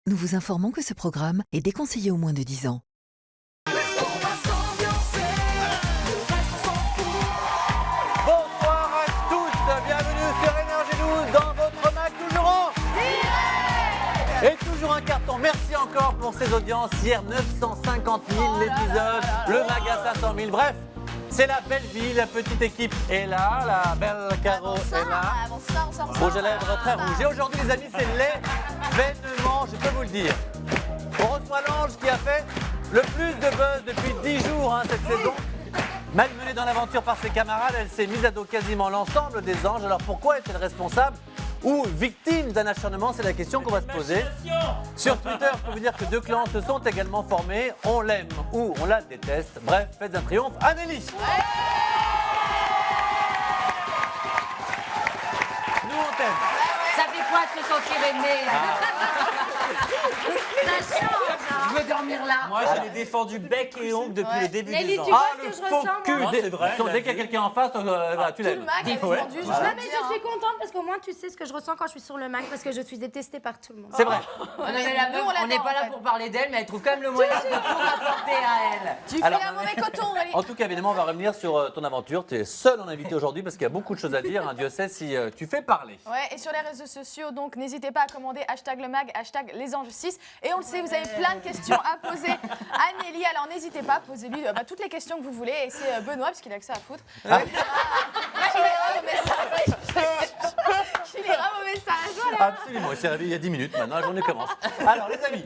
Nous vous informons que ce programme est déconseillé aux moins de 10 ans. Bonsoir à tous, bienvenue sur Énergie 12 dans votre Mac, toujours en direct et toujours un carton. Merci encore pour ces audiences. Hier, 950 000 l'épisode, le Mag à 500 000. Bref, c'est la belle vie, la petite équipe est là, la belle Caro est là. Rouge à lèvres très rouge. Et aujourd'hui, les amis, c'est l'événement, je peux vous le dire. On reçoit l'ange qui a fait le plus de buzz depuis 10 jours cette saison. Malmenée dans l'aventure par ses camarades, elle s'est mise à dos quasiment l'ensemble des anges. Alors pourquoi est-elle responsable ou victime d'un acharnement? C'est la question qu'on va se poser. Sur Twitter, je peux vous dire que deux clans se sont également formés. On l'aime ou on la déteste. Bref, faites un triomphe. Anélie. Nous, on t'aime. Ça fait quoi de se sentir aimé? Ça change, hein. Je veux dormir là. Moi, je l'ai défendu bec et ongle depuis le début Nelly, des ans. tu vois Ah, ce le que je faux ressens, cul. moi? Non, c'est vrai, Dès qu'il y a quelqu'un en face, tu l'aimes. Défendu, Voilà. Non, mais je suis contente parce qu'au moins tu sais ce que je ressens quand je suis sur le Mac parce que je suis détestée par tout le monde. C'est vrai. Non, mais la meuf, on n'est pas là pour parler d'elle, mais elle trouve quand même le moyen de tout rapporter à elle. Tu Alors, fais un mauvais coton, Nelly. En tout cas, évidemment, on va revenir sur ton aventure. Tu es seul en invité aujourd'hui parce qu'il y a beaucoup de choses à dire. Dieu sait si tu fais parler. Ouais, et sur les réseaux sociaux, donc n'hésitez pas à commander #le mag, #lesanges6. Et on le sait, vous avez plein de questions à poser à Nelly. Alors n'hésitez pas, posez-lui toutes les questions que vous voulez. Et c'est Benoît, parce qu'il a que ça à foutre. Qui lira vos messages. Voilà. Absolument. Il s'est réveillé il y a 10 minutes. Maintenant, la journée commence. Alors, les amis,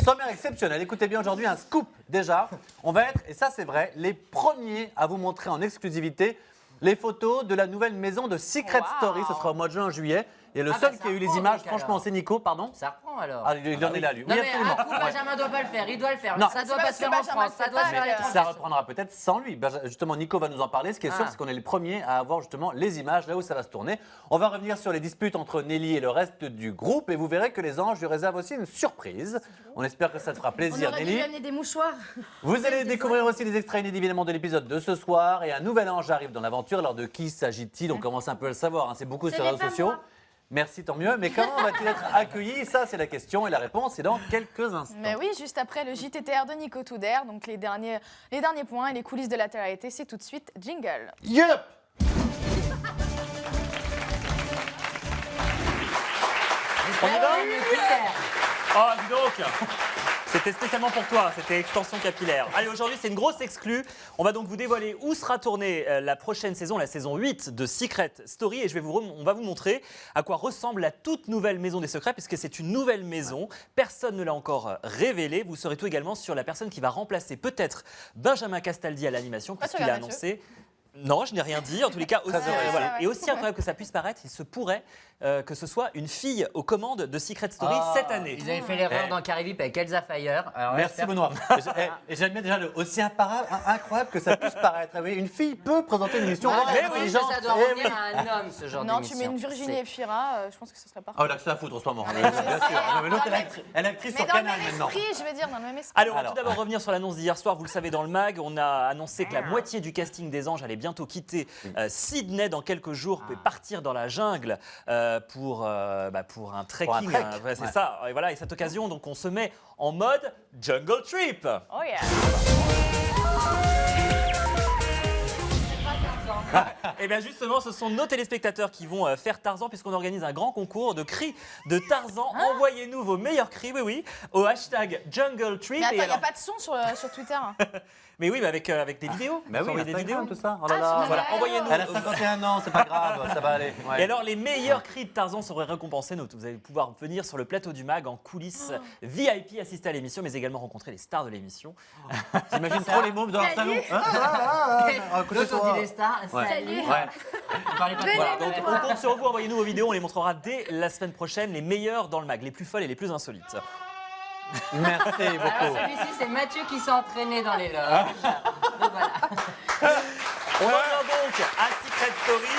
sommaire exceptionnel. Écoutez bien, aujourd'hui, un scoop déjà. On va être, et ça c'est vrai, les premiers à vous montrer en exclusivité les photos de la nouvelle maison de Secret Story. Ce sera au mois de juin-juillet. Et le seul ça qui a eu les reprend, images, donc, franchement, alors. c'est Nico, pardon. Ça reprend alors. Ah, il en est là, lui. Non, Oui, mais absolument. un coup, Benjamin ne doit pas le faire, il doit le faire. Non. Ça doit C'est pas se faire en Benjamin France, ça le doit fait se faire à pas, l'étranger. Ça reprendra peut-être sans lui. Justement, Nico va nous en parler. Ce qui est sûr, c'est qu'on est les premiers à avoir justement les images là où ça va se tourner. On va revenir sur les disputes entre Nelly et le reste du groupe. Et vous verrez que les anges lui réservent aussi une surprise. On espère que ça te fera On plaisir, aurait dû Nelly. lui amener des mouchoirs. Vous allez découvrir aussi les extraits inédits évidemment de l'épisode de ce soir. Et un nouvel ange arrive dans l'aventure. Alors de qui s'agit-il? On commence un peu à le savoir. C'est beaucoup sur les réseaux n'est pas sociaux. moi. Merci, tant mieux. Mais comment va-t-il être accueilli? Ça, c'est la question. Et la réponse, c'est dans quelques instants. Mais oui, juste après le JTTR de Nico Touder, donc les derniers points et les coulisses de la télé-réalité, c'est tout de suite jingle. Yup! On y va? Oh, dis donc. C'était spécialement pour toi, c'était extension capillaire. Allez, aujourd'hui, c'est une grosse exclue. On va donc vous dévoiler où sera tournée la prochaine saison, la saison 8 de Secret Story. Et on va vous montrer à quoi ressemble la toute nouvelle maison des secrets, puisque c'est une nouvelle maison. Personne ne l'a encore révélée. Vous saurez tout également sur la personne qui va remplacer peut-être Benjamin Castaldi à l'animation, Pourquoi tu puisqu'il a regardes, annoncé... Non, je n'ai rien dit. En tous les cas, aussi, voilà. Et aussi incroyable que ça puisse paraître, il se pourrait que ce soit une fille aux commandes de Secret Story cette année. Ils avaient fait l'erreur dans Carrie avec Elsa Fire. Alors, Merci j'espère- Benoît. Et j'aime bien déjà le aussi incroyable que ça puisse paraître. Oui, une fille peut présenter une émission Ouais, mais oui, intelligente. ça doit Eh revenir oui. à un homme, ce genre Non, d'émission. tu mets une Virginie C'est- Efira, je pense que ce serait parfait. Ah, elle a que ça à foutre en ce moment. Bien sûr. Non, mais l'autre, elle est actrice Mais sur dans le Canal même maintenant. esprit, je veux dire, dans le même esprit. Allez, on va Alors. tout d'abord revenir sur l'annonce d'hier soir. Vous le savez, dans le mag, on a annoncé que la moitié du casting des anges allait bientôt quitter Sydney dans quelques jours et partir dans la jungle pour un trekking. trek. Ouais, c'est Ouais. ça. Et voilà, et cette occasion, donc, on se met en mode Jungle Trip. Oh yeah. Et bien justement, ce sont nos téléspectateurs qui vont faire Tarzan, puisqu'on organise un grand concours de cris de Tarzan. Envoyez-nous vos meilleurs cris, oui, au hashtag Jungle Trip. Mais attends, Et il n'y a alors- pas de son sur Twitter. Mais oui, mais avec des vidéos. Bah oui, Faut envoyer des vidéos. tout ça. Oh là là. Voilà, envoyez-nous. Elle a 51 ans, c'est pas grave, ça va aller. Ouais. Et alors, les meilleurs cris de Tarzan seraient récompensés. Donc, vous allez pouvoir venir sur le plateau du mag en coulisses VIP, assister à l'émission, mais également rencontrer les stars de l'émission. J'imagine trop les mômes dans leur salon. L'autre, on dit les stars. Ouais. Salut. Ouais. Vous parlez pas de Voilà, moi. donc on compte sur vous, envoyez-nous vos vidéos, on les montrera dès la semaine prochaine, les meilleurs dans le mag, les plus folles et les plus insolites. Merci Alors, beaucoup. celui-ci, c'est Mathieu qui s'est entraîné dans les loges. Donc voilà. On revient donc à Secret Story.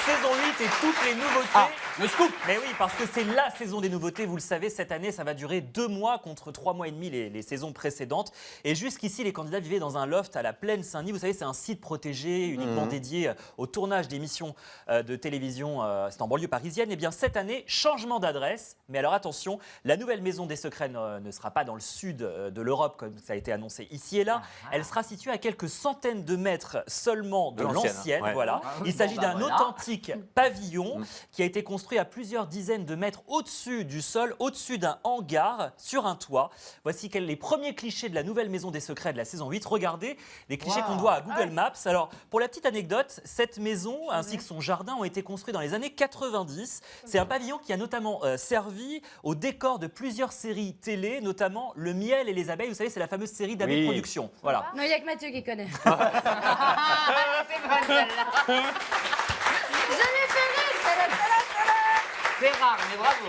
saison 8 et toutes les nouveautés. Ah, le scoop. Mais oui, parce que c'est la saison des nouveautés, vous le savez, cette année, ça va durer 2 mois contre 3 mois et demi les saisons précédentes. Et jusqu'ici, les candidats vivaient dans un loft à la Plaine Saint-Denis. Vous savez, c'est un site protégé, uniquement dédié au tournage d'émissions de télévision. C'est en banlieue parisienne. Et bien, cette année, changement d'adresse. Mais alors attention, la nouvelle maison des secrets ne sera pas dans le sud de l'Europe, comme ça a été annoncé ici et là. Elle sera située à quelques centaines de mètres seulement de l'ancienne. Ouais. Voilà. Il s'agit d'un authentique pavillon qui a été construit à plusieurs dizaines de mètres au-dessus du sol, au-dessus d'un hangar, sur un toit. Voici les premiers clichés de la nouvelle maison des secrets de la saison 8. Regardez, des clichés qu'on doit à Google Maps. Alors, pour la petite anecdote, cette maison ainsi que son jardin ont été construits dans les années 90. C'est un pavillon qui a notamment servi au décor de plusieurs séries télé, notamment Le Miel et les Abeilles. Vous savez, c'est la fameuse série d'Abbé Productions. Voilà. Non, il n'y a que Mathieu qui connaît. C'est bonne, celle-là. C'est rare, mais bravo.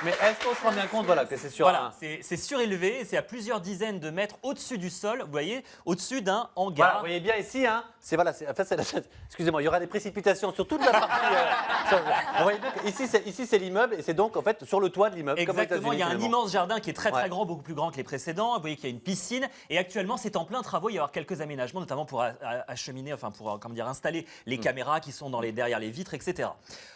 Mais est-ce qu'on se rend bien compte que c'est sur Voilà, c'est surélevé, c'est à plusieurs dizaines de mètres au-dessus du sol, vous voyez, au-dessus d'un hangar. Voilà, vous voyez bien ici, hein, excusez-moi, il y aura des précipitations sur toute la partie. Vous voyez bien ici c'est l'immeuble et c'est donc en fait sur le toit de l'immeuble. Exactement, il y a un immense jardin qui est très grand, beaucoup plus grand que les précédents. Vous voyez qu'il y a une piscine et actuellement c'est en plein travaux. Il va y avoir quelques aménagements, notamment pour acheminer, enfin pour installer les caméras qui sont derrière les vitres, etc.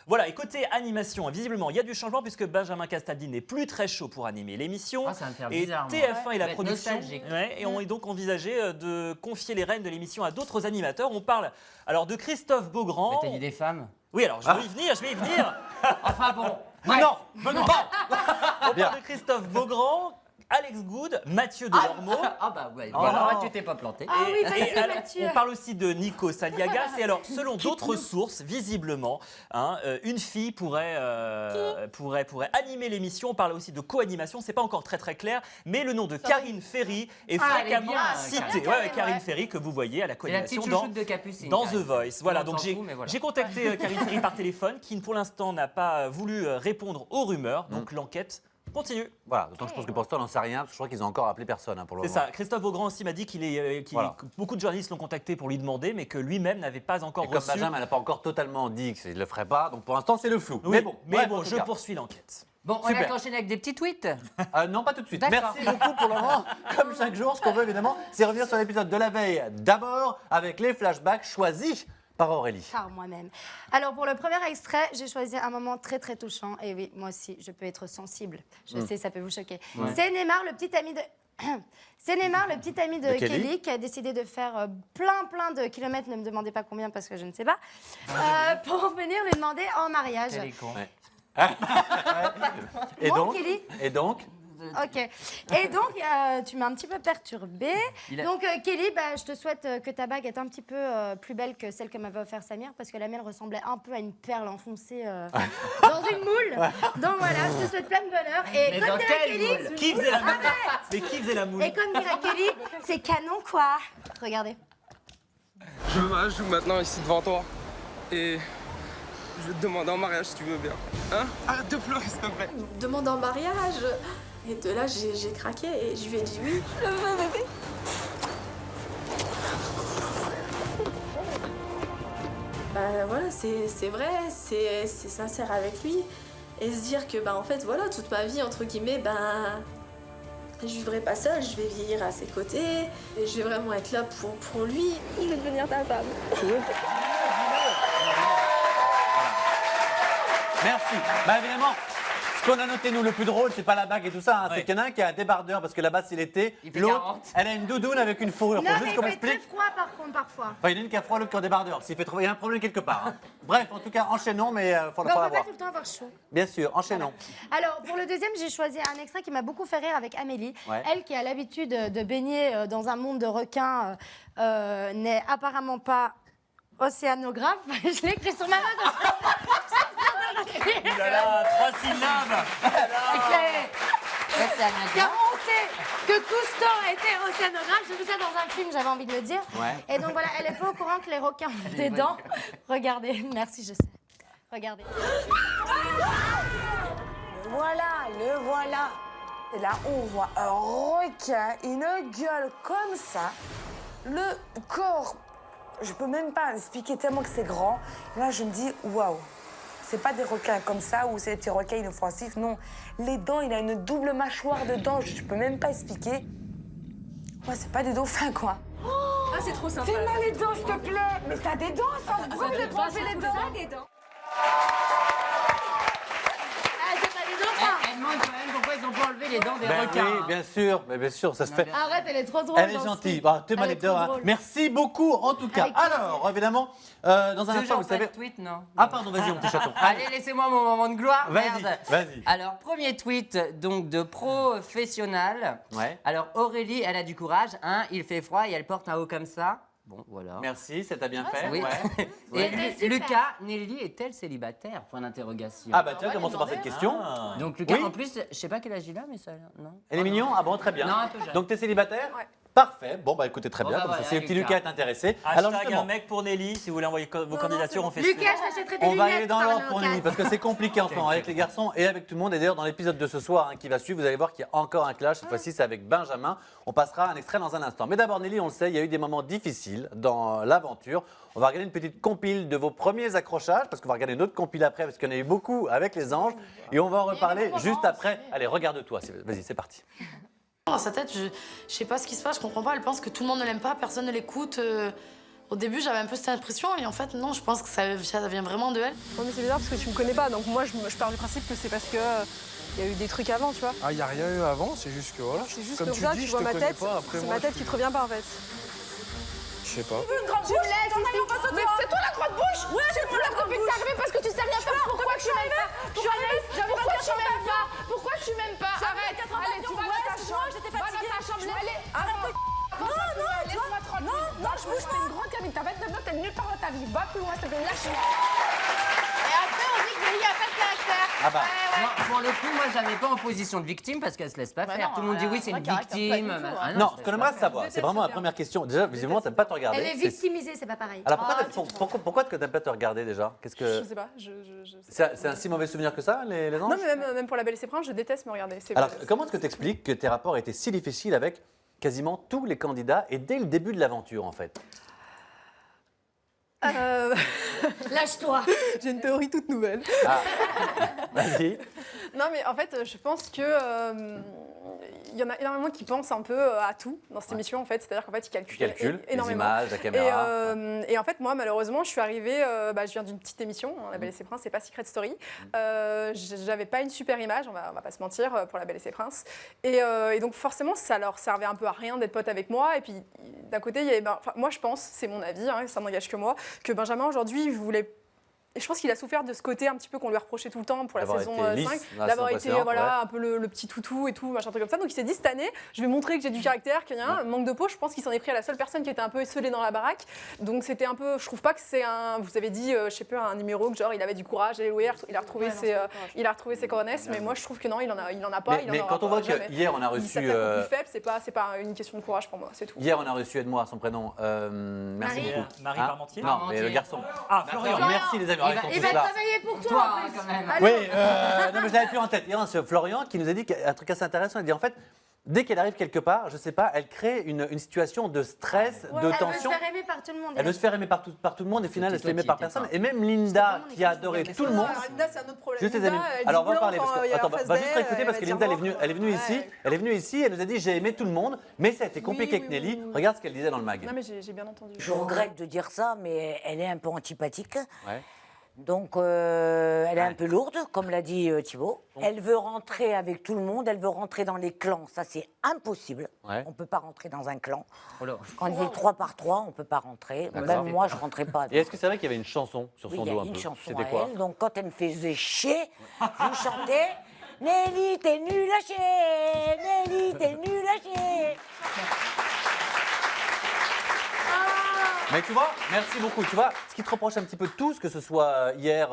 Voilà, et côté animation, visiblement il y a du changement puisque Benjamin Castaldi n'est plus très chaud pour animer l'émission. Ah, ça va me faire Et bizarre, moi. TF1 et la Ça va être production nostalgique. et ont donc envisagé de confier les rênes de l'émission à d'autres animateurs. On parle alors de Christophe Beaugrand. Mais t'as dit des femmes. Oui, alors je vais y venir. Enfin bon. Non, On parle de Christophe Beaugrand, Alex Good, Mathieu Delormeau. Ah bah ouais, Voilà. moi tu t'es pas planté. Ah oui, facile, alors, Mathieu. on parle aussi de Nico Saliagas. Et alors, selon d'autres sources, visiblement, une fille pourrait animer l'émission. On parle aussi de co-animation. C'est pas encore très très clair, mais le nom de Karine Ferry est fréquemment bien, cité. Karine Ferry que vous voyez à la C'est la petite co-animation chouchoute de Capucine. dans The Voice. Voilà, On donc s'en fout, mais voilà. j'ai contacté Karine Ferry par téléphone, qui pour l'instant n'a pas voulu répondre aux rumeurs. Donc l'enquête continue. Voilà, d'autant que je pense que pour l'instant on n'en sait rien, parce que je crois qu'ils n'ont encore appelé personne pour le C'est moment. ça. Christophe Beaugrand aussi m'a dit que beaucoup de journalistes l'ont contacté pour lui demander, mais que lui-même n'avait pas encore Et comme reçu. Benjamin, elle n'a pas encore totalement dit qu'il ne le ferait pas, donc pour l'instant c'est le flou. Oui, mais bon, je poursuis l'enquête. Bon, on Super. a qu'enchaîner avec des petits tweets. Non, pas tout de suite. D'accord. Merci beaucoup pour le moment. Comme chaque jour, ce qu'on veut évidemment, c'est revenir sur l'épisode de la veille d'abord avec les flashbacks choisis par Aurélie. Par moi-même. Alors, pour le premier extrait, j'ai choisi un moment très, très touchant. Et oui, moi aussi, je peux être sensible. Je sais, ça peut vous choquer. C'est Neymar, le petit ami de... C'est Neymar, le petit ami de Kelly, qui a décidé de faire plein de kilomètres, ne me demandez pas combien parce que je ne sais pas, pour venir lui demander en mariage. Quel est con. Et Bon, donc, Kelly. et donc Ok. Et donc, tu m'as un petit peu perturbée. Donc, Kelly, je te souhaite que ta bague est un petit peu plus belle que celle que m'avait offert Samir, parce que la mienne ressemblait un peu à une perle enfoncée dans une moule. Donc voilà, je te souhaite plein de bonheur. Et Mais comme dans dirait quelle Kelly, moule Qui faisait la moule Mais qui faisait la moule et comme dirait Kelly, c'est canon quoi. Regardez. Je me joue maintenant ici devant toi. Et je vais te demander en mariage si tu veux bien. Hein? Arrête de pleurer s'il te plaît. Demande en mariage. Et de là, j'ai craqué et je lui ai dit oui. Je veux un bébé. Voilà, c'est vrai, c'est sincère avec lui. Et se dire que, en fait, voilà, toute ma vie, entre guillemets, je vivrai pas seule, je vais vieillir à ses côtés. Et je vais vraiment être là pour lui. Je vais devenir ta femme. merci. Évidemment, ce qu'on a noté, nous, le plus drôle, c'est pas la bague et tout ça, c'est qu'il y en a un qui a un débardeur, parce que là-bas, c'est l'été. Il fait L'autre, 40. elle a une doudoune avec une fourrure. Non, Faut mais juste qu'on il fait très m'explique. froid par contre, parfois. Enfin, il y en a une qui a froid, l'autre qui a un débardeur. S'il fait trop, il y a un problème quelque part. Hein. Bref, en tout cas, enchaînons, mais faut Mais on la peut pas voir. tout le temps avoir chaud. Bien sûr, enchaînons. Alors, pour le deuxième, j'ai choisi un extrait qui m'a beaucoup fait rire avec Amélie. Ouais. Elle, qui a l'habitude de baigner dans un monde de requins, n'est apparemment pas océanographe. Je l'ai écrit sur ma note. Ouh là là, 3 syllabes. Car on sait que Cousteau était océanographe. J'ai vu ça dans un film, j'avais envie de le dire. Ouais. Et donc voilà, elle est pas au courant que les requins ont des dents. Regardez, merci, je sais. Regardez. Le voilà. Et là, on voit un requin, une gueule comme ça, le corps Je peux même pas expliquer tellement que c'est grand. Et là, je me dis, waouh. C'est pas des requins comme ça ou c'est des petits requins inoffensifs. Non, les dents, il a une double mâchoire dedans. Je peux même pas expliquer. Ouais, c'est pas des dauphins, quoi. Ah, c'est trop sympa. Fais-moi les dents, s'il te plaît. Mais ça a des dents, ça. Vous avez pas enlevé les dents. Elle demande quand même pourquoi ils ont pas enlevé les dents des Ben requins. oui, bien sûr, ça se fait. Arrête, elle est trop drôle. Elle est dans ce gentille. film. Bah, t'es Elle mal est leader, trop hein. drôle. Merci beaucoup, en tout cas. Avec plaisir. Alors, évidemment, dans un instant, Toujours vous pas savez. de tweet, non. Ah, pardon, vas-y, mon petit chaton. Allez, laissez-moi mon moment de gloire. Vas-y, merde. vas-y. Alors, premier tweet donc de professionnel. Ouais. Alors, Aurélie, elle a du courage. Hein, il fait froid et elle porte un haut comme ça. Bon, voilà. Merci, ça t'a bien fait. Oui. Ouais. Et Ouais. Lucas, Nelly est-elle célibataire? Point d'interrogation. Ah, bah tiens, commençons par cette question. Donc, Lucas, Oui. en plus, je sais pas quel âge il a, mais ça. Non. Elle est mignon? Ah bon, très bien. Non, un peu jeune. Donc, t'es célibataire? Ouais. Parfait. Bon, bah écoutez, très Bon, bien. bah, Comme ça, voilà, si le petit Lucas. Lucas est intéressé. Hashtag justement, un mec pour Nelly, si vous voulez envoyer vos candidatures, on fait Lucas, je t'achèterai des on va lunettes aller dans par l'ordre le pour local. Nelly parce que c'est compliqué en ce moment avec les garçons et avec tout le monde. Et d'ailleurs, dans l'épisode de ce soir qui va suivre, vous allez voir qu'il y a encore un clash. Cette fois-ci, c'est avec Benjamin. On passera un extrait dans un instant. Mais d'abord, Nelly, on le sait, il y a eu des moments difficiles dans l'aventure. On va regarder une petite compile de vos premiers accrochages parce qu'on va regarder une autre compile après parce qu'il y en a eu beaucoup avec les anges. Et on va en reparler juste après. Allez, regarde-toi. Vas-y, c'est parti. Dans sa tête, je sais pas ce qui se passe, je comprends pas. Elle pense que tout le monde ne l'aime pas, personne ne l'écoute. Au début, j'avais un peu cette impression, et en fait, non, je pense que ça vient vraiment de elle. Ouais, mais c'est bizarre parce que tu me connais pas, donc moi je pars du principe que c'est parce que y a eu des trucs avant, tu vois. Ah, y a rien eu avant, c'est juste que voilà. C'est juste Comme que tu ça, dis, tu je vois te ma connais tête. pas, après C'est moi, ma tête qui te revient pas en fait. Je sais pas. Une grande bouche, mais c'est toi la grande bouche. Ouais, c'est moi la grande bouche. T'es parce que tu sais rien faire. Pourquoi tu m'aimes pas? Pourquoi tu m'aimes pas? Pourquoi tu m'aimes pas? Arrête. Allez, tu vas dans ta chambre. J'étais fatiguée. Va dans ta chambre. Allez, arrête. Laisse-moi tranquille. Non, je bouge pas. T'es une grande cabine. T'as 29 ans, t'es nulle part dans ta vie. Va plus loin, s'il te plaît. Lâche-moi. Et après, on dit que Nelly a pas de caractère. Ah bah. Non, pour le coup, moi, j'avais pas en position de victime parce qu'elle se laisse pas Bah faire. non, Tout le monde dit oui, c'est pas une caractère, pas du victime. tout, hein. Ah Non, je ce te qu'on laisse aimerait pas savoir, c'est vraiment la première question. Déjà, visiblement, t'aimes pas te regarder. Elle est C'est- victimisée, c'est pas pareil. Alors pourquoi est-ce que t'aimes pas te regarder déjà? Qu'est-ce Je que sais pas. Je sais pas. c'est un si mauvais souvenir que ça, les anges? Non, mais même pour La Belle et ses Princes, je déteste me regarder. Alors, comment est-ce que tu expliques que tes rapports étaient si difficiles avec quasiment tous les candidats et dès le début de l'aventure, en fait? Lâche-toi. J'ai une théorie toute nouvelle. Ah, vas-y. Non, mais en fait, je pense que il y en a énormément qui pensent un peu à tout dans cette émission, en fait. C'est-à-dire qu'en fait, ils Tu calculent calcules les énormément. images, la caméra. Et en fait, moi, malheureusement, je suis arrivée, je viens d'une petite émission, La Belle et ses Princes, c'est pas Secret Story. J'avais pas une super image, on va pas se mentir, pour La Belle et ses Princes. Et donc, forcément, ça leur servait un peu à rien d'être potes avec moi. Et puis, d'un côté, il y avait, moi, je pense, c'est mon avis, hein, ça n'engage que moi, que Benjamin, aujourd'hui, il voulait. Et je pense qu'il a souffert de ce côté un petit peu qu'on lui reprochait tout le temps pour la D'avoir saison été lisse 5, dans la d'avoir saison été précédente, voilà, ouais. un peu le petit toutou et tout, machin truc comme ça. Donc il s'est dit cette année, je vais montrer que j'ai du caractère, qu'il y a un manque de peau. Je pense qu'il s'en est pris à la seule personne qui était un peu esselée dans la baraque. Donc c'était un peu, je trouve pas que c'est un, vous avez dit, je sais pas, un numéro que genre il avait du courage, il a retrouvé ses coronesses, mais moi je trouve que non, il en a pas. Mais quand on voit que hier on a reçu, plus faible, c'est pas une question de courage pour moi, c'est tout. hier on a reçu, aide-moi son prénom, merci Marie. beaucoup. Marie Hein Parmentier. Non, mais le garçon. Ah, Florian. Merci les amis, ils sont Il tous va là. travailler pour toi. Toi, en hein, plus. quand même. Allez. Oui, non mais je l'avais plus en tête. Hier, c'est Florian qui nous a dit un truc assez intéressant. Il dit en fait, dès qu'elle arrive quelque part, je sais pas, elle crée une situation de stress, de Elle veut se tension. faire aimer par tout le monde. Elle veut se faire aimer par tout le monde et au final, elle se fait aimer par personne. Et même Linda, C'était vraiment qui a adoré tout le monde. Alors, Linda, c'est un autre problème. Juste les Linda, amis. elle dit Alors on va en blanc parler quand parce il y que a attends, en face va juste d'elle, écouter parce que elle va Linda dire elle est venue ouais. ici, elle est venue ici, elle nous a dit j'ai aimé tout le monde, mais ça a été compliqué avec Nelly. Regarde ce qu'elle disait dans le mag. Non mais j'ai bien entendu. Je regrette de dire ça, mais elle est un peu antipathique. Ouais. Donc, elle est un peu lourde, comme l'a dit Thibaut. Elle veut rentrer avec tout le monde, elle veut rentrer dans les clans. Ça, c'est impossible. Ouais. On ne peut pas rentrer dans un clan. Oh là. Quand il est 3 par 3, on ne peut pas rentrer. D'accord. Même moi, je ne rentrais pas. Et est-ce que c'est vrai qu'il y avait une chanson sur Oui, son il y dos a un une peu? chanson C'était à quoi? elle. Donc, quand elle me faisait chier, je chantais « Nelly, t'es nulle à chier! Nelly, t'es nulle à chier! » Mais tu vois, merci beaucoup. Tu vois, ce qui te reproche un petit peu tous, que ce soit hier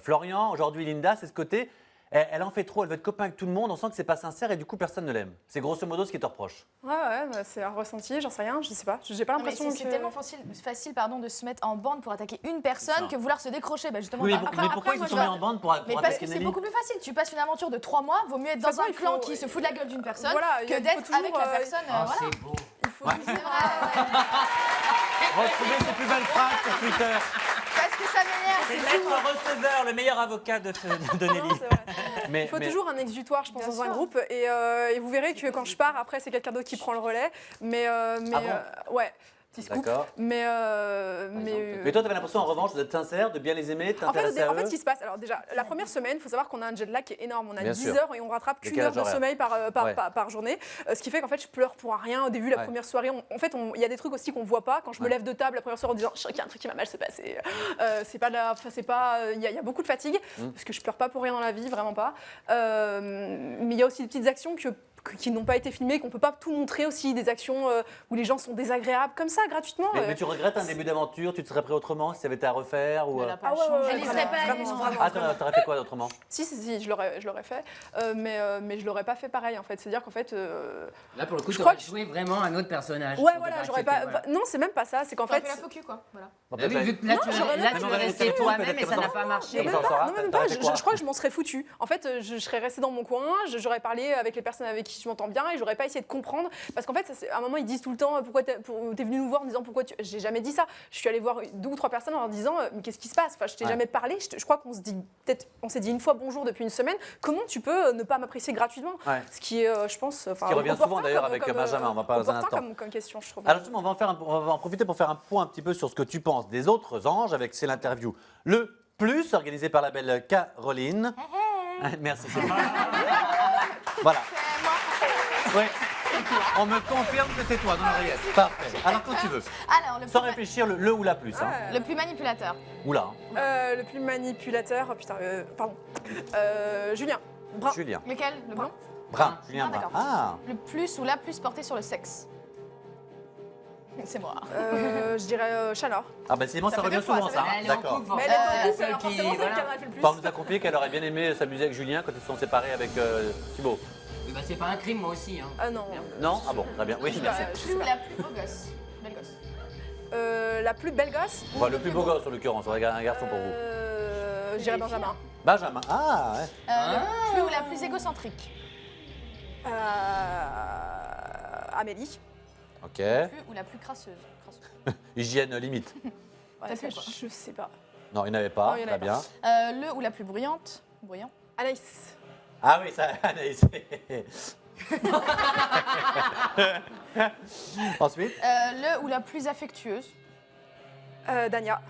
Florian, aujourd'hui Linda, c'est ce côté, elle en fait trop, elle veut être copain avec tout le monde, on sent que c'est pas sincère et du coup personne ne l'aime. C'est grosso modo ce qui te reproche. Ouais, bah, c'est un ressenti, j'en sais rien, je sais pas. J'ai pas Non, mais l'impression que. c'est tellement facile de se mettre en bande pour attaquer une personne que vouloir se décrocher. Bah, justement, Oui, après, mais pourquoi ils se sont mis en bande pour Mais parce attaquer que c'est Nelly? beaucoup plus facile. Tu passes une aventure de 3 mois, vaut mieux être dans De toute un façon, clan il faut- qui se fout de la gueule d'une personne Voilà, il que faut d'être toujours, avec la personne. Ah, voilà. c'est beau. Il faut Ouais. toujours- Retrouvez ses plus belles phrases sur Twitter. Parce que ça m'énerve. C'est Maître Receveur, le meilleur avocat de Nelly. Non, c'est vrai. Il faut toujours un exutoire, je pense, dans un groupe. Et vous verrez que quand je pars, après, c'est quelqu'un d'autre qui prend le relais. Mais ouais. Petit scoop. D'accord. Mais toi, tu avais l'impression, en revanche, d'être sincère, de bien les aimer, de t'intéresser à eux. en fait, ce qui se passe, alors déjà, la première semaine, il faut savoir qu'on a un jet lag qui est énorme. On a Bien 10 sûr. heures et on rattrape qu'une heure de sommeil par journée. Ce qui fait qu'en fait, je pleure pour rien. Au début, la première soirée, en fait, il y a des trucs aussi qu'on voit pas. Quand je me lève de table la première soirée en disant, je sens qu'il y a un truc qui va mal se passer. Il y a beaucoup de fatigue, parce que je pleure pas pour rien dans la vie, vraiment pas. Mais il y a aussi des petites actions qui n'ont pas été filmées, qu'on peut pas tout montrer aussi, des actions où les gens sont désagréables comme ça, gratuitement. Mais tu regrettes un début d'aventure, tu te serais pris autrement si ça avait été à refaire ou... Elle y serait pas allée, je crois. Ah, t'aurais fait quoi autrement? Si, je l'aurais fait, mais je l'aurais pas fait pareil en fait. C'est-à-dire qu'en fait, là pour le coup, je tu crois aurais joué vraiment un autre personnage. ouais, voilà, j'aurais pas. Non, c'est même pas ça. C'est qu'en T'aurais fait. fait la focus, quoi. Voilà. Bah oui, vu que là, tu es resté toi-même et ça n'a pas marché. Non, même pas. Je crois que je m'en serais foutu. En fait, je serais restée dans mon coin, j'aurais parlé avec les personnes avec qui je m'entends bien et j'aurais pas essayé de comprendre. Parce qu'en fait, à un moment, ils disent tout le temps pourquoi t'es venu nous voir en disant pourquoi tu. J'ai jamais dit ça. Je suis allée voir 2 ou 3 personnes en leur disant mais qu'est-ce qui se passe? Enfin, je t'ai jamais parlé. Je crois qu'on s'est dit une fois bonjour depuis une semaine. Comment tu peux ne pas m'apprécier gratuitement? Ce qui est, je pense. Ce qui revient souvent d'ailleurs avec Benjamin. On va pas dans un instant. Comme question, je trouve. Alors justement, on va en profiter pour faire un point un petit peu sur ce que tu penses des autres anges avec c'est l'interview le plus organisé par la belle Caroline. Merci. Voilà. Oui. On me confirme que c'est toi dans l'oreillette. Parfait. Alors quand tu veux. Alors, Sans réfléchir, le ou la plus. Hein. le plus manipulateur. Oula. Le plus manipulateur. Oh, putain, pardon. Julien. Brun. Julien. Lequel? Le blond? Brun. Julien Brun. d'accord. Ah. Le plus ou la plus portée sur le sexe. C'est moi. Je dirais Chalor. Ah ben c'est moi, ça revient souvent ça. Elle est en D'accord. couple, Mais elle est en forcément, couple, c'est la alors seule qui. forcément, c'est Voilà. elle qui en a fait le plus. Par nous a confié qu'elle aurait bien aimé s'amuser avec Julien quand ils se sont séparés avec Thibaut. Oui, bah, c'est pas un crime, moi aussi. Hein. Ah non. Non? Ah bon, très bien. Oui, merci. Plus ou la plus beau gosse? Belle gosse. La plus belle gosse. Enfin, le plus beau gosse en l'occurrence, on regarde un garçon pour vous. Je dirais Benjamin. Benjamin. Ah ouais. Le plus ou la plus égocentrique? Amélie. Ok. Plus ou la plus crasseuse? Hygiène limite. T'as fait quoi? Je sais pas. Non, il n'y en avait pas. Non, il y en Très avait bien. Le ou la plus bruyante? Bruyant? Anaïs. Ah oui, ça, Anaïs. Ensuite. Le ou la plus affectueuse? Dania.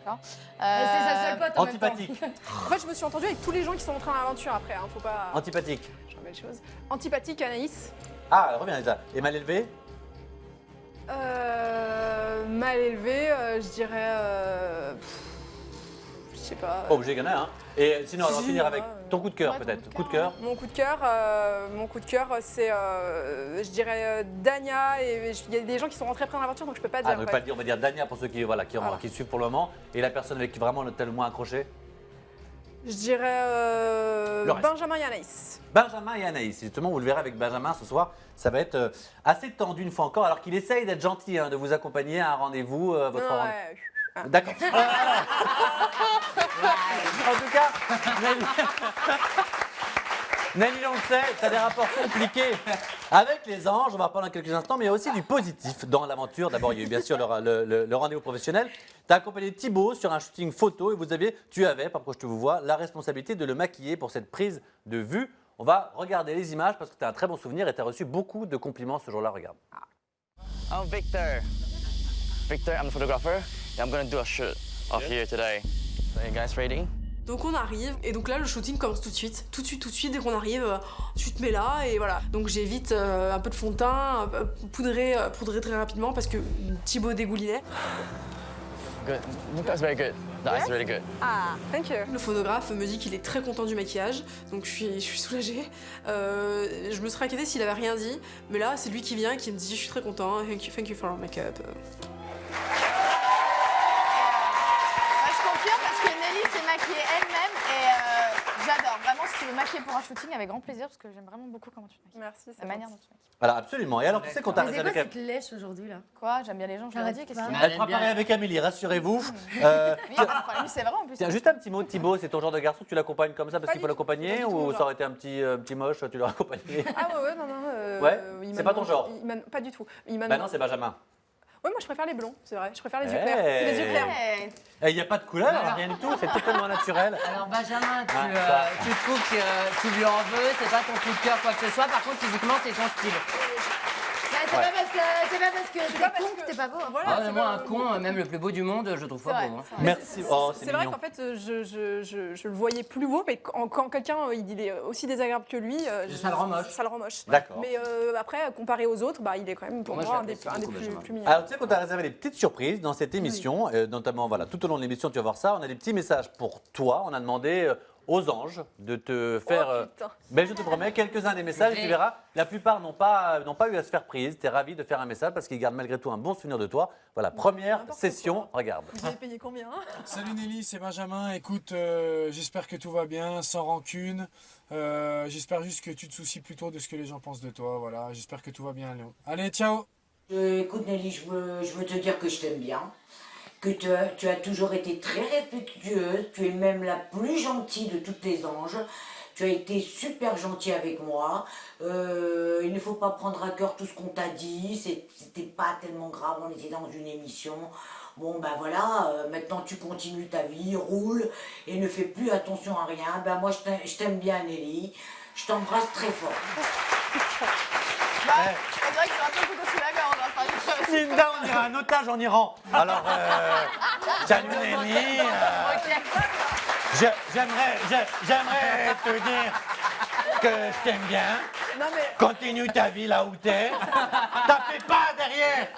C'est sa seule pote en même temps. Antipathique. En fait, je me suis entendue avec tous les gens qui sont entrés dans l'aventure après. Hein. Faut pas. Antipathique. J'en belle chose. Antipathique, Anaïs. Ah, reviens, Lisa. Et mal élevé? Mal élevé, je dirais. Je sais pas. Pas obligé qu'il y en a, hein. Et sinon, on va Si, finir avec ouais. ton coup de cœur Ouais, ton peut-être. coup de cœur. Mon coup de cœur, c'est, je dirais Dania. Et il y a des gens qui sont rentrés après dans l'aventure, donc je peux pas dire. Ah, ne pas le dire, on va dire Dania pour ceux qui, voilà, qui suivent pour le moment. Et la personne avec qui vraiment on est le moins accroché? Je dirais Le reste. Benjamin et Anaïs. Benjamin et Anaïs. Justement, vous le verrez avec Benjamin ce soir. Ça va être assez tendu une fois encore, alors qu'il essaye d'être gentil, hein, de vous accompagner à un rendez-vous. Votre rendez-vous. Ouais. D'accord. En tout cas, Nelly, on le sait, tu as des rapports compliqués avec les anges, on va en reparler dans quelques instants, mais il y a aussi du positif dans l'aventure. D'abord, il y a eu bien sûr le rendez-vous professionnel. Tu as accompagné Thibaut sur un shooting photo et tu avais, pas pourquoi je te vous vois, la responsabilité de le maquiller pour cette prise de vue. On va regarder les images parce que tu as un très bon souvenir et tu as reçu beaucoup de compliments ce jour-là. Regarde. I'm Victor. Victor, I'm the photographer. And I'm going to do a shoot of here today. So you guys ready? Donc on arrive, et donc là le shooting commence tout de suite, dès qu'on arrive, tu te mets là, et voilà. Donc j'évite un peu de fond de teint, poudrer très rapidement parce que Thibaut dégoulinait. Good. That's very good. That's really good. Ah, thank you. Le photographe me dit qu'il est très content du maquillage, donc je suis soulagée. Je me serais inquiétée s'il avait rien dit, mais là c'est lui qui vient et qui me dit je suis très content, thank you for your makeup. Maquillée elle-même et j'adore. Vraiment, si tu veux maquiller pour un shooting, avec grand plaisir, parce que j'aime vraiment beaucoup comment tu te maquilles. Merci, c'est la manière dont tu te maquilles. Voilà, absolument. Et alors, tu sais qu'on t'a Mais c'est quoi cette lèche aujourd'hui là? Quoi? J'aime bien les gens, je leur ai dit. Qu'est-ce qu'il y a? Elle fera pareil avec Amélie, rassurez-vous. Oui, pas de problème, c'est vrai en plus. Tiens, juste un petit mot de Thibaut, c'est ton genre de garçon, tu l'accompagnes comme ça parce qu'il faut l'accompagner ou ça aurait été un petit moche, tu l'aurais accompagné? Ah ouais, non. Ouais, c'est pas ton genre. Pas du tout. Bah non, c'est Benjamin. Ouais, moi je préfère les blonds, c'est vrai. Je préfère les yeux clairs. C'est les yeux clairs. Il n'y a pas de couleur, rien du tout, c'est totalement naturel. Alors Benjamin, tu trouves que tu lui en veux, c'est pas ton coup de cœur, quoi que ce soit. Par contre, physiquement, c'est ton style. C'est pas parce que t'es con que t'es pas beau. Voilà, moi, un con, même le plus beau du monde, je trouve pas beau. Hein. Merci. Oh, c'est vrai qu'en fait, je le voyais plus beau, mais quand quelqu'un il est aussi désagréable que lui, ça le rend moche. Ça le rend moche. D'accord. Mais après, comparé aux autres, il est quand même pour moi un des plus mignons. Alors tu sais qu'on t'a réservé des petites surprises dans cette émission, notamment voilà, tout au long de l'émission tu vas voir ça, on a des petits messages pour toi, on a demandé aux anges de te faire, je te promets, quelques-uns des messages et tu verras, la plupart n'ont pas eu à se faire prise, tu es ravi de faire un message parce qu'ils gardent malgré tout un bon souvenir de toi. Voilà, première session, regarde. Vous avez payé combien? Salut Nelly, c'est Benjamin, écoute, j'espère que tout va bien, sans rancune, j'espère juste que tu te soucies plutôt de ce que les gens pensent de toi, voilà, j'espère que tout va bien Léon. Allez, ciao. Écoute Nelly, je veux te dire que je t'aime bien, que tu as toujours été très respectueuse, tu es même la plus gentille de toutes les anges, tu as été super gentille avec moi, il ne faut pas prendre à cœur tout ce qu'on t'a dit, c'était pas tellement grave, on était dans une émission, bon ben voilà, maintenant tu continues ta vie, roule et ne fais plus attention à rien, ben moi je t'aime bien Nelly, je t'embrasse très fort. On dirait que j'ai un peu le couteau sous la gorge. Linda, on dirait un otage en Iran. Alors, salut Nelly. J'aimerais te dire que je t'aime bien. Non, mais... Continue ta vie là où t'es. Tapez pas derrière.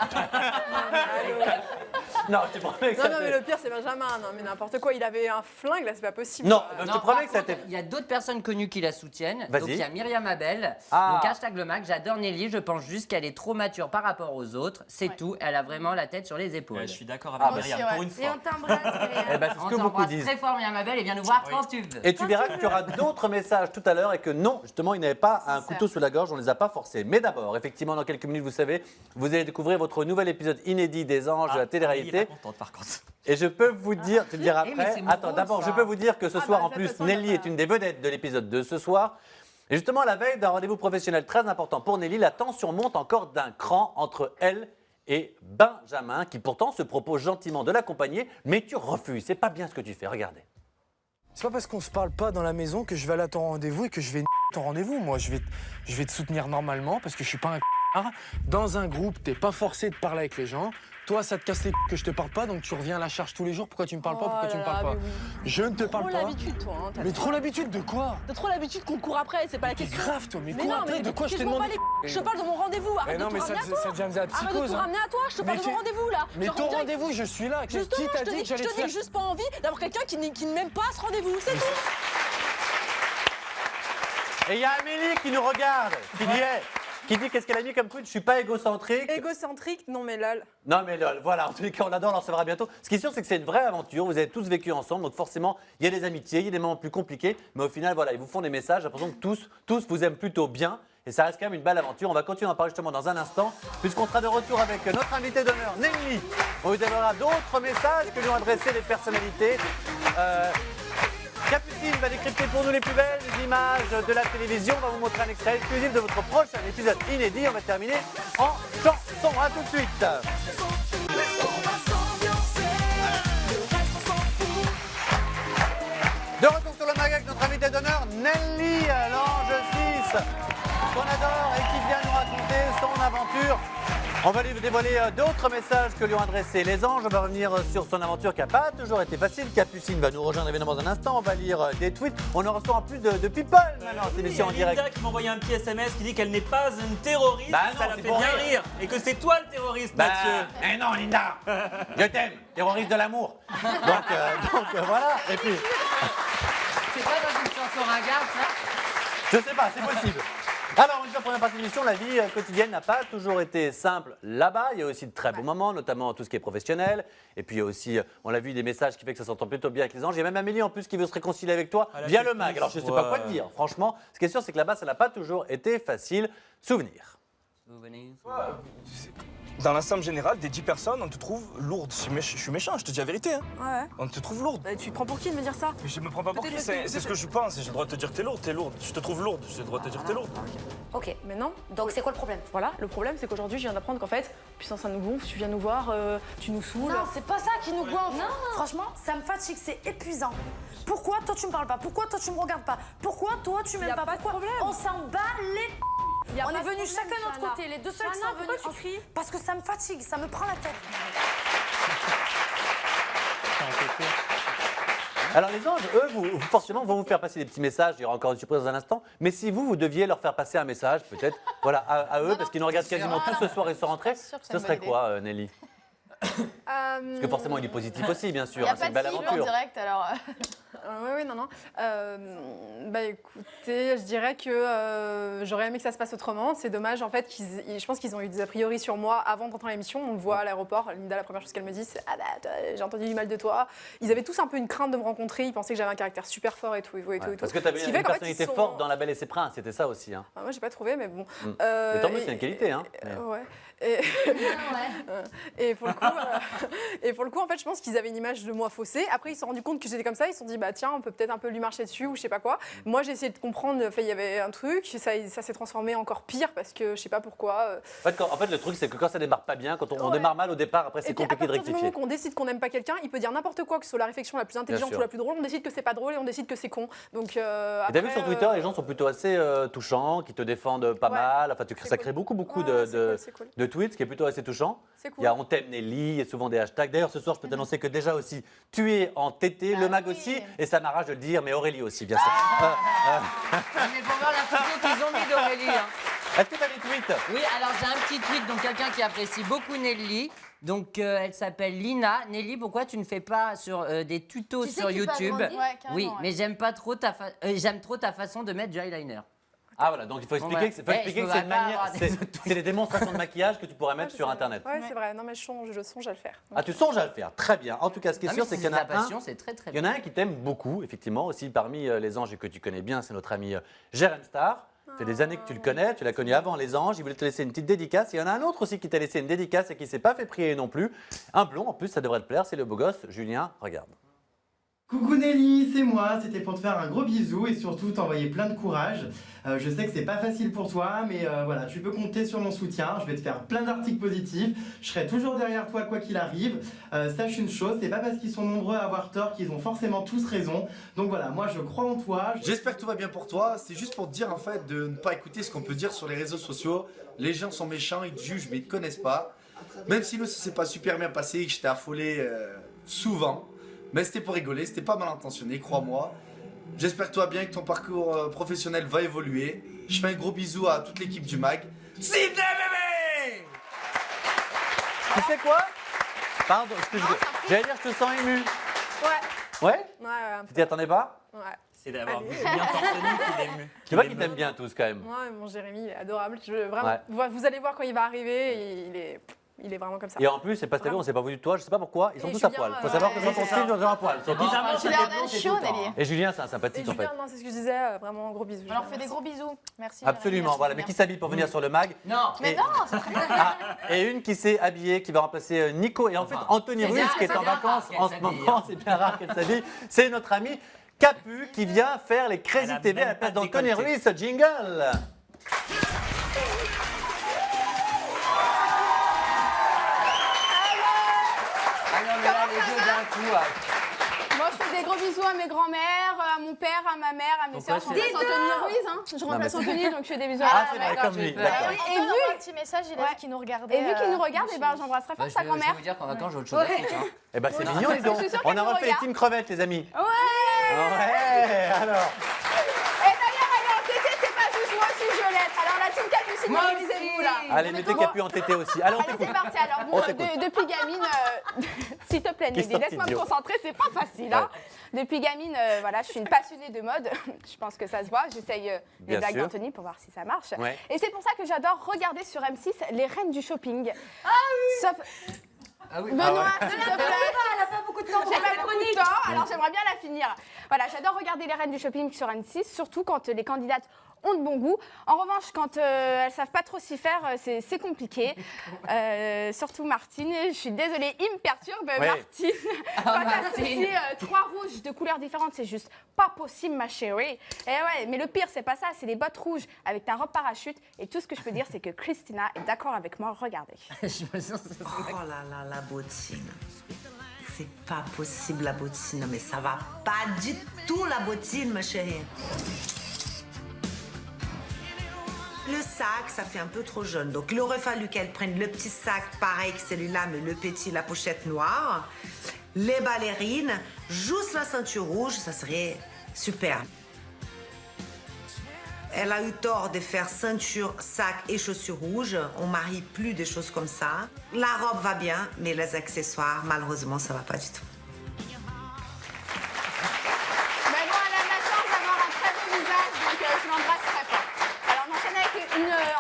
Non, je te promets que non, mais le pire, c'est Benjamin. Non, mais n'importe quoi. Il avait un flingue, là, c'est pas possible. Non, je te promets que ça t'est... Il y a d'autres personnes connues qui la soutiennent. Vas-y. Donc, il y a Myriam Abel. Donc, hashtag le Mac. J'adore Nelly. Je pense juste qu'elle est trop mature par rapport aux autres. C'est tout. Elle a vraiment la tête sur les épaules. Je suis d'accord avec Myriam, pour une fois. Et on t'embrasse, Myriam. Eh ben, c'est ce que beaucoup disent. Très fort, Myriam Abel. Et viens nous voir quand tu veux. Et tu verras qu'il y aura d'autres messages tout à l'heure et que non, justement, il n'avait pas un couteau sous la gorge, on ne les a pas forcés. Mais d'abord, effectivement, dans quelques minutes, vous savez, vous allez découvrir votre nouvel épisode inédit des Anges de la télé-réalité. Elle est pas contente, par contre. Et je peux vous dire, tu le diras après, attends, d'abord, je peux vous dire que ce soir, bah, en plus, Nelly est une des vedettes de l'épisode de ce soir. Et justement, à la veille d'un rendez-vous professionnel très important pour Nelly, la tension monte encore d'un cran entre elle et Benjamin, qui pourtant se propose gentiment de l'accompagner, mais tu refuses. C'est pas bien ce que tu fais, regardez. C'est pas parce qu'on se parle pas dans la maison que je vais aller à ton rendez-vous et que je vais ton rendez-vous. Moi, je vais te soutenir normalement parce que je suis pas un Dans un groupe, t'es pas forcé de parler avec les gens. Toi, ça te casse les que je te parle pas, donc tu reviens à la charge tous les jours. Pourquoi tu me parles pas? Pourquoi tu me parles pas? Je ne te parle pas. Trop l'habitude, toi. Hein, mais trop l'habitude de quoi? T'as trop l'habitude qu'on court après, c'est pas la question. C'est grave, toi. Mais non, cours après, de quoi je t'ai demandé? Je te parle de mon rendez-vous. Arrête de non, tout mais ramener à toi. ça devient de la psychose. Arrête de tout ramener à toi. Je te parle de mon rendez-vous là. Mais ton rendez-vous, je suis là. Qui t'a dit que j'allais te faire? Je te dis juste pas envie d'avoir quelqu'un qui ne m'aime pas à ce rendez-vous. C'est tout. Et il y a Amélie qui nous regarde, qui dit qu'est-ce qu'elle a mis comme tweet, je suis pas égocentrique. Égocentrique, non mais lol. Non mais lol, voilà, en tous les cas on adore, on en recevra bientôt. Ce qui est sûr c'est que c'est une vraie aventure, vous avez tous vécu ensemble, donc forcément il y a des amitiés, il y a des moments plus compliqués, mais au final voilà, ils vous font des messages, j'ai l'impression que tous vous aiment plutôt bien. Et ça reste quand même une belle aventure. On va continuer à en parler justement dans un instant, puisqu'on sera de retour avec notre invité d'honneur, Nelly. On vous donnera d'autres messages que lui ont adressés les personnalités. Capucine va décrypter pour nous les plus belles images de la télévision. On va vous montrer un extrait exclusif de votre prochain épisode inédit. On va terminer en chanson. A tout de suite. De retour sur le mag avec notre invité d'honneur, Nelly, l'ange 6, qu'on adore et qui vient nous raconter son aventure. On va lui dévoiler d'autres messages que lui ont adressés les anges. On va revenir sur son aventure qui n'a pas toujours été facile. Capucine va nous rejoindre évidemment dans un instant. On va lire des tweets. On en reçoit en plus de people maintenant, cette émission en direct. Linda qui m'a envoyé un petit SMS qui dit qu'elle n'est pas une terroriste. Bah non, ça la c'est fait pour bien rire. rire. Et que c'est toi le terroriste, Mathieu. Eh non, Linda, je t'aime, terroriste de l'amour. Donc voilà. Et puis, C'est pas dans une chanson ringarde, ça? je sais pas, c'est possible. Alors, une fois première partie de l'émission, la vie quotidienne n'a pas toujours été simple là-bas. Il y a aussi de très beaux moments, notamment tout ce qui est professionnel. Et puis il y a aussi, on l'a vu, des messages qui fait que ça s'entend plutôt bien avec les anges. Il y a même Amélie en plus qui veut se réconcilier avec toi via le mag. Alors je ne sais pas quoi te dire. Franchement, ce qui est sûr, c'est que là-bas, ça n'a pas toujours été facile. Souvenir. dans l'ensemble général, des 10 personnes, on te trouve lourde. Je suis méchant, je te dis la vérité. Hein. Ouais. On te trouve lourde. Tu te prends pour qui de me dire ça? Mais je me prends pas pour qui, c'est ce que je pense. J'ai le droit de te dire que t'es lourde, t'es lourde. Je te trouve lourde, j'ai le droit de te dire que t'es lourde. Ok, mais non. Donc c'est quoi le problème? Voilà, le problème c'est qu'aujourd'hui je viens d'apprendre qu'en fait, puissance ça nous gonfle, tu viens nous voir, tu nous saoules. Non, c'est pas ça qui nous gonfle. Non. Franchement, ça me fatigue, c'est épuisant. Pourquoi toi tu me parles pas? Pourquoi toi tu me regardes pas? Pourquoi toi tu m'aimes pas? Pourquoi on s'en bat les... On est venus chacun de notre côté, les deux seuls qui sont venus parce que ça me fatigue, ça me prend la tête. Alors les anges, eux, forcément, vont vous faire passer des petits messages. Il y aura encore une surprise dans un instant. Mais si vous deviez leur faire passer un message, peut-être, voilà, à eux, parce qu'ils nous regardent quasiment tous ce soir et sont rentrés, ce serait quoi, Nelly? Parce que forcément, il est positif aussi, bien sûr. C'est une belle aventure. En direct, alors. Oui, non. Bah écoutez, je dirais que j'aurais aimé que ça se passe autrement. C'est dommage, en fait, je pense qu'ils ont eu des a priori sur moi avant de rentrer à l'émission. On me voit à l'aéroport. Linda, la première chose qu'elle me dit, c'est « Ah bah, j'ai entendu du mal de toi ». Ils avaient tous un peu une crainte de me rencontrer. Ils pensaient que j'avais un caractère super fort et tout. Parce que tu avais une personnalité forte dans La Belle et ses Princes, c'était ça aussi. Hein. Moi, j'ai pas trouvé, mais bon. Mais tant mieux, c'est une qualité. Hein. Ouais. Et pour le coup, en fait, je pense qu'ils avaient une image de moi faussée. Après, ils se sont rendus compte que j'étais comme ça. Ils se sont dit, bah tiens, on peut peut-être un peu lui marcher dessus ou je sais pas quoi. Moi, j'ai essayé de comprendre. Enfin, il y avait un truc. Ça s'est transformé encore pire parce que je sais pas pourquoi. En fait, le truc, c'est que quand ça démarre pas bien, quand on démarre mal au départ, après, c'est compliqué de rectifier. À partir du moment qu'on décide qu'on n'aime pas quelqu'un, il peut dire n'importe quoi, que ce soit la réflexion la plus intelligente ou la plus drôle. On décide que c'est pas drôle et on décide que c'est con. Donc, et t'as vu sur Twitter, les gens sont plutôt assez touchants, qui te défendent pas mal. Enfin, ça crée beaucoup de tweets, ce qui est plutôt assez touchant. Il y a on t'aime Nelly, il y a souvent des hashtags. D'ailleurs, ce soir, je peux t'annoncer que déjà aussi, tu es en TT, le mag aussi, et ça m'arrache de le dire, mais Aurélie aussi, bien sûr. Mais pour voir la photo qu'ils ont mis d'Aurélie. Hein. Est-ce que tu as des tweets? Oui, alors j'ai un petit tweet, donc quelqu'un qui apprécie beaucoup Nelly. Donc elle s'appelle Lina. Nelly, pourquoi tu ne fais pas des tutos sur YouTube? Oui, mais j'aime trop ta façon de mettre du eyeliner. Ah voilà, donc il faut expliquer que c'est une manière, c'est des démonstrations de maquillage que tu pourrais mettre sur Internet. Oui, c'est vrai. Non, mais je songe à le faire. Ah, tu songes à le faire, très bien. En tout cas, ce qui est sûr, c'est qu'il y en a il y en a un qui t'aime beaucoup, effectivement, aussi parmi les anges que tu connais bien, c'est notre ami Jérém Star. Ça fait des années que tu le connais, tu l'as connu avant les anges, il voulait te laisser une petite dédicace. Il y en a un autre aussi qui t'a laissé une dédicace et qui ne s'est pas fait prier non plus. Un blond, en plus, ça devrait te plaire, c'est le beau gosse. Julien, regarde. Coucou Nelly, c'est moi, c'était pour te faire un gros bisou et surtout t'envoyer plein de courage. Je sais que c'est pas facile pour toi, mais voilà, tu peux compter sur mon soutien, je vais te faire plein d'articles positifs, je serai toujours derrière toi quoi qu'il arrive. Sache une chose, c'est pas parce qu'ils sont nombreux à avoir tort qu'ils ont forcément tous raison. Donc voilà, moi je crois en toi. J'espère que tout va bien pour toi, c'est juste pour te dire en fait de ne pas écouter ce qu'on peut dire sur les réseaux sociaux. Les gens sont méchants, ils te jugent mais ils te connaissent pas. Même si nous ça s'est pas super bien passé et que j'étais affolé souvent. Mais c'était pour rigoler, c'était pas mal intentionné, crois-moi. J'espère que toi bien, que ton parcours professionnel va évoluer. Je fais un gros bisou à toute l'équipe du MAG. Sydney bébé! Tu sais quoi? Pardon, j'allais dire que je te sens ému. Ouais? Tu t'y attendais pas? Ouais. C'est d'avoir vu Julien torse nu qu'il est ému. Tu vois qu'ils t'aiment bien tous quand même. Ouais, mon Jérémy, il est adorable. Vous allez voir quand il va arriver, il est vraiment comme ça. Et en plus, c'est pas cette on s'est pas vu de toi, je sais pas pourquoi, ils sont tous à poil. Faut savoir que son style dans un poil. Et Julien, c'est un sympathique en fait. Non, c'est ce que je disais, vraiment gros bisous. Alors fais des gros bisous. Merci. Absolument, voilà. Mais qui s'habille pour venir sur le mag? Non. Mais non, c'est très bien. Et une qui s'est habillée, qui va remplacer Nico. Et en fait, Anthony Ruiz, qui est en vacances en ce moment, c'est bien rare qu'elle s'habille. C'est notre ami Capu qui vient faire les Crazy TV à la place d'Anthony Ruiz. Jingle. Moi, je fais des gros bisous à mes grands-mères, à mon père, à ma mère, à mes soeurs. Je remplace Anthony Ruiz, hein. Je remplace Anthony, donc je fais des bisous à ma mère. Comme lui, Et vu un petit message, il a dit qu'il nous regardait. Et vu qu'il nous regarde, j'embrasserai fort sa grand-mère. Je vais vous dire qu'en vacances, j'ai autre chose à foutre. Eh ben, c'est mignon, les dons. On a refait les teams crevettes, les amis. Ouais. Alors. Et d'ailleurs, elle est en tété, c'est pas juste moi aussi, je l'être. Alors, la team Capucine, mobilisez-vous là. Allez, mettez Capu en tété aussi. Allez, on t'écoute. C'est parti. Alors, bon, depuis gamine, s'il te plaît, Nelly, laisse-moi me concentrer, c'est pas facile. Hein. Depuis gamine, voilà, je suis une passionnée de mode. Je pense que ça se voit. J'essaye les blagues d'Anthony pour voir si ça marche. Ouais. Et c'est pour ça que j'adore regarder sur M6 les reines du shopping. Ah oui. Sauf... Ah oui. Benoît, Ah ouais. s'il te plaît. Elle a pas beaucoup de temps. J'ai pas beaucoup de temps, alors j'aimerais bien la finir. Voilà, j'adore regarder les reines du shopping sur M6, surtout quand les candidates ont de bon goût. En revanche, quand elles savent pas trop s'y faire, c'est compliqué. Surtout Martine, je suis désolée, il me perturbe, Martine. Quand Martine. t'as 3 rouges de couleurs différentes, c'est juste pas possible, ma chérie. Et ouais, mais le pire, c'est pas ça, c'est les bottes rouges avec ta robe parachute. Et tout ce que je peux dire, c'est que Christina est d'accord avec moi. Regardez. Oh là là, la bottine. C'est pas possible, la bottine. Mais ça va pas du tout, la bottine, ma chérie. Le sac, ça fait un peu trop jaune. Donc, il aurait fallu qu'elle prenne le petit sac, pareil que celui-là, mais le petit, la pochette noire. Les ballerines, juste la ceinture rouge, ça serait super. Elle a eu tort de faire ceinture, sac et chaussures rouges. On marie plus des choses comme ça. La robe va bien, mais les accessoires, malheureusement, ça va pas du tout. Mais bon, elle a la chance d'avoir un très beau visage, donc je l'embrasse très fort. Alors, on enchaîne avec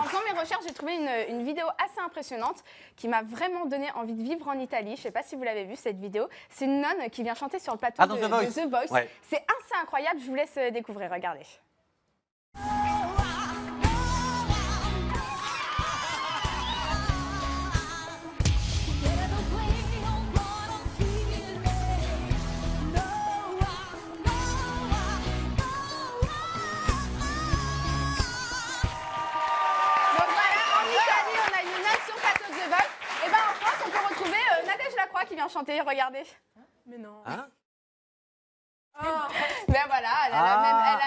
en faisant mes recherches, j'ai trouvé une vidéo assez impressionnante qui m'a vraiment donné envie de vivre en Italie. Je sais pas si vous l'avez vue, cette vidéo. C'est une nonne qui vient chanter sur le plateau de The Voice. Ouais. C'est assez incroyable, je vous laisse découvrir. Regardez. Qui vient chanter, regardez. Mais non. Hein? Ben voilà,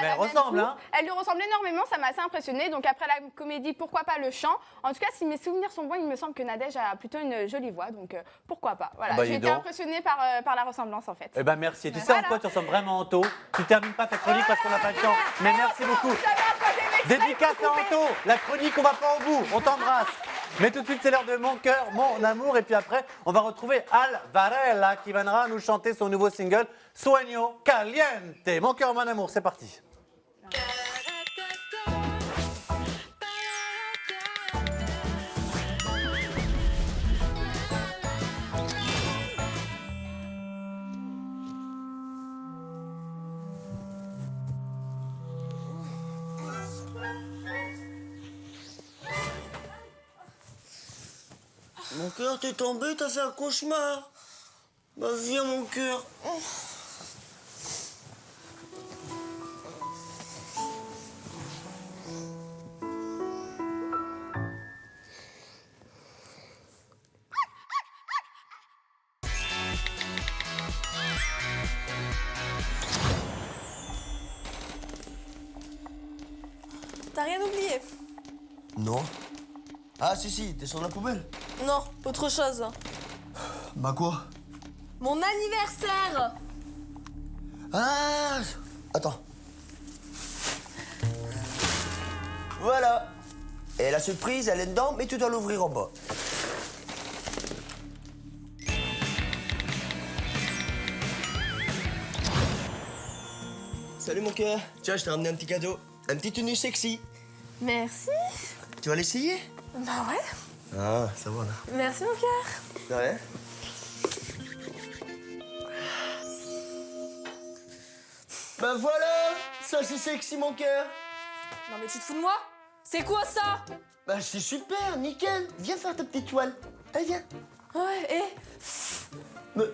elle ressemble, hein? Elle lui ressemble énormément, ça m'a assez impressionnée. Donc après la comédie, pourquoi pas le chant? En tout cas, si mes souvenirs sont bons, il me semble que Nadège a plutôt une jolie voix, donc pourquoi pas. Voilà, j'ai été impressionnée par la ressemblance en fait. Eh ben merci. Et tu sais en quoi tu ressembles vraiment Anto? Tu termines pas ta chronique parce qu'on n'a pas le temps. Mais merci beaucoup. Dédicace à Anto. La chronique, on va pas au bout. On t'embrasse. Mais tout de suite, c'est l'heure de Mon cœur, mon amour. Et puis après, on va retrouver Al Varela qui viendra nous chanter son nouveau single Sueño Caliente. Mon cœur, mon amour, c'est parti. Mon cœur, t'es tombé, t'as fait un cauchemar. Bah viens, mon cœur. T'as rien oublié? Non. Ah si, si, t'es sur la poubelle. Non, autre chose. Bah quoi? Mon anniversaire! Ah, attends. Voilà. Et la surprise, elle est dedans, mais tu dois l'ouvrir en bas. Salut mon cœur. Tiens, je t'ai ramené un petit cadeau. Un petit tenue sexy. Merci. Tu vas l'essayer? Bah ouais. Ah, ça va là. Merci mon cœur. De rien. Ben voilà, ça c'est sexy mon cœur. Non mais tu te fous de moi? C'est quoi ça? Bah c'est super, nickel. Viens faire ta petite toile. Allez, viens. Ouais, et... Mais... Et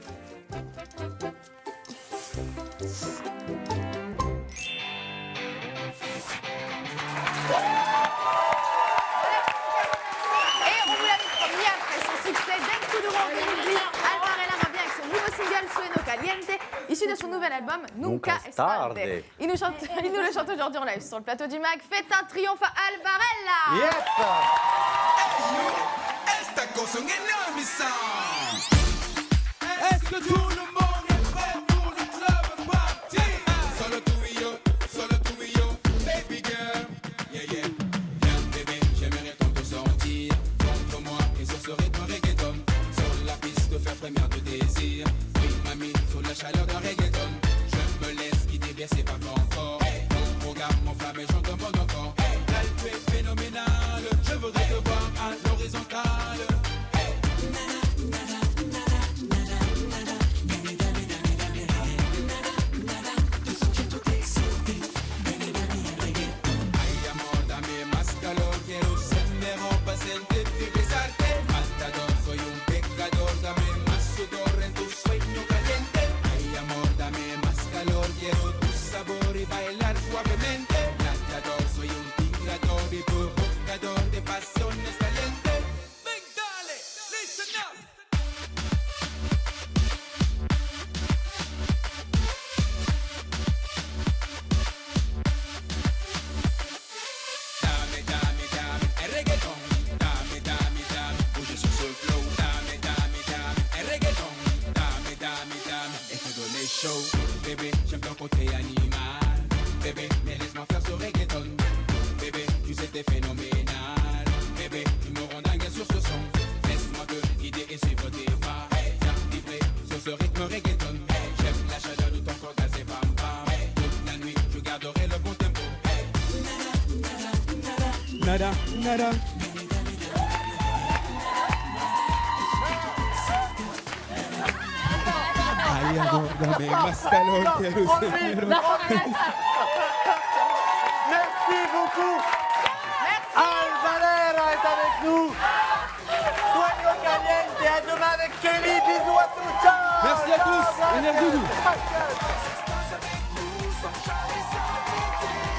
on vous l'avait promis, après son succès d'un coup de rendez-vous, Al Varela revient avec son nouveau single Sueño Caliente, issu de son nouvel album Nunca es tarde. Il nous le chante aujourd'hui en live sur le plateau du MAG. Faites un triomphe à Al Varela. Yep. Esta cosa es un enorme sound. Est-ce que tout le monde est prêt pour le club party? Solo tú y yo, baby girl. Yeah, yeah. Viens bébé, j'aimerais tant te sortir. Contre moi et sur ce rythme reggaeton. Sur la piste, faire frémir de désir. Oui, mamie, sous la chaleur d'un reggaeton. Je me laisse guider, bercer par confort. Mon programme, mon flamme et j'en demande encore. Là, tu es phénoménal. Je voudrais te voir à l'horizontale. bébé, tu me rends dingue sur ce son. Laisse-moi te guider et suivre tes pas. Viens vibrer sur ce rythme reggaeton. J'aime la chaleur de ton corps glacé, bam bam. Toute la nuit, je garderai le bon tempo. Nada, nada. Ahí dame más calor que lucero. Merci beaucoup. Al Valera est avec nous. Sueño caliente. À demain avec Kelly. Bisous à tous. Ciao. Merci à tous. Ciao, Énergie. Ciao.